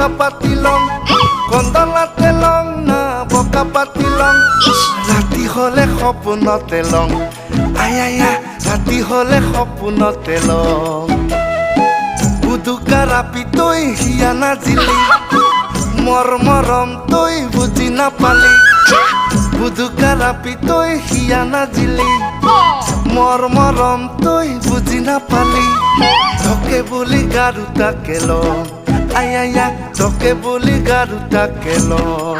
বকা পাতি long কন্দলাতে long না বকা পাতি লং রাতি হলে সপোনতে লং আয়া রাতি হলে সপোনতে লং বুদুকা ৰাপি তই হিয়া নাজিলি মৰম তই বুজি নাপালি বুদুকা ৰাপি তই হিয়া নাজিলি মৰম তই বুজি নাপালি তোকে বুলি গাৰুটাকে লওঁ আয়া তোকে বুলি গাৰুটাকে লওঁ